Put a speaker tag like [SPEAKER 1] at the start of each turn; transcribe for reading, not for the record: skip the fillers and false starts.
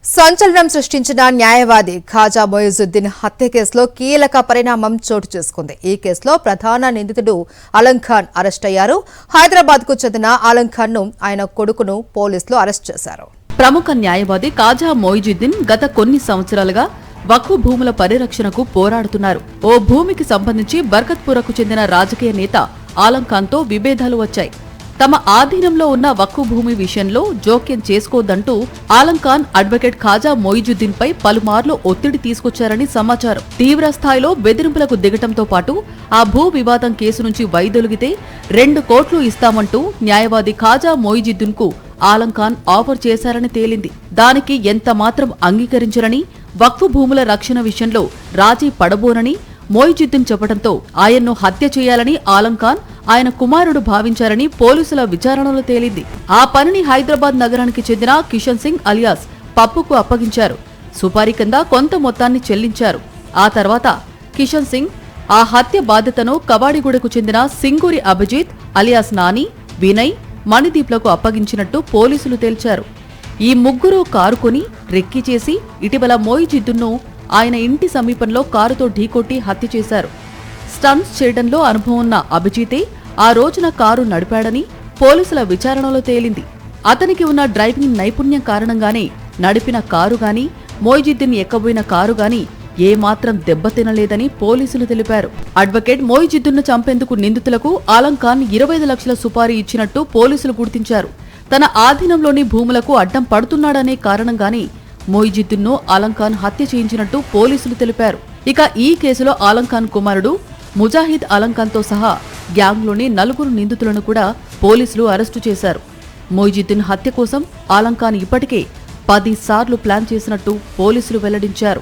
[SPEAKER 1] సంచలనం సృష్టించిన న్యాయవాది ఖాజా మొయిజుద్దీన్ హత్య కేసులో కీలక పరిణామం చోటు చేసుకుంది. ఈ కేసులో ప్రధాన నిందితుడు ఆలం ఖాన్ అరెస్ట్ అయ్యారు. హైదరాబాద్ కు చెందిన ఆలం ఖాన్ ను ఆయన కొడుకును పోలీసులు అరెస్ట్ చేశారు.
[SPEAKER 2] ప్రముఖ న్యాయవాది ఖాజా మొయిజుద్దీన్ గత కొన్ని సంవత్సరాలుగా వక్ఫ్ భూముల పరిరక్షణకు పోరాడుతున్నారు. ఓ భూమికి సంబంధించి బర్కత్పురకు చెందిన రాజకీయ నేత ఆలం ఖాన్ తో విభేదాలు వచ్చాయి. తమ ఆధీనంలో ఉన్న వక్ఫ్ భూమి విషయంలో జోక్యం చేసుకోవద్దంటూ ఆలం ఖాన్ అడ్వకేట్ ఖాజా మొయిజుద్దీన్ పై పలుమార్లు ఒత్తిడి తీసుకొచ్చారని సమాచారం. తీవ్ర స్థాయిలో బెదిరింపులకు దిగటంతో పాటు ఆ భూ వివాదం కేసు నుంచి వైదొలిగితే 2 కోట్లు ఇస్తామంటూ న్యాయవాది ఖాజా మొయిజుద్దీన్ కు ఆలం ఖాన్ ఆఫర్ చేశారని తేలింది. దానికి ఎంత మాత్రం అంగీకరించరని, వక్ఫ్ భూముల రక్షణ విషయంలో రాజీ పడబోనని మొయిజుద్దీన్ చెప్పడంతో ఆయన్ను హత్య చేయాలని ఆలం ఖాన్ ఆయన కుమారుడు భావించారని పోలీసుల విచారణలో తేలింది. ఆ పనిని హైదరాబాద్ నగరానికి చెందిన కిషన్ సింగ్ అలియాస్ పప్పుకు అప్పగించారు. సుపారీ కింద కొంత మొత్తాన్ని చెల్లించారు. ఆ తర్వాత కిషన్ సింగ్ ఆ హత్య బాధ్యతను కవాడిగూడకు చెందిన సింగూరి అభిజిత్ అలియాస్ నాని, వినయ్, మణిదీప్లకు అప్పగించినట్టు పోలీసులు తేల్చారు. ఈ ముగ్గురు కారు కొని రెక్కీ చేసి ఇటీవల మొయిజుద్దీన్ను ఆయన ఇంటి సమీపంలో కారుతో ఢీకొట్టి హత్య చేశారు. స్టంట్స్ చేయడంలో అనుభవం ఉన్న అభిజితే ఆ రోజున కారు నడిపాడని పోలీసుల విచారణలో తేలింది. అతనికి ఉన్న డ్రైవింగ్ నైపుణ్యం కారణంగానే నడిపిన కారు గాని, మొయిజుద్దీన్ ఎక్కబోయిన కారు గాని ఏమాత్రం దెబ్బతినలేదని పోలీసులు తెలిపారు. అడ్వకేట్ మొయిజుద్దీన్ను చంపేందుకు నిందితులకు ఆలం ఖాన్ 25 లక్షల సుపారీ ఇచ్చినట్టు పోలీసులు గుర్తించారు. తన ఆధీనంలోని భూములకు అడ్డం పడుతున్నాడనే కారణంగానే మొయిజుద్దీన్ను ఆలం ఖాన్ హత్య చేయించినట్టు పోలీసులు తెలిపారు. ఇక ఈ కేసులో ఆలం ఖాన్ కుమారుడు ముజాహిద్ ఆలం ఖాన్ తో సహా గ్యాంగ్లోని 4 నిందితులను కూడా పోలీసులు అరెస్టు చేశారు. మొయిజుద్దీన్ హత్య కోసం ఆలం ఖాన్ ఇప్పటికే 10 సార్లు ప్లాన్ చేసినట్టు పోలీసులు వెల్లడించారు.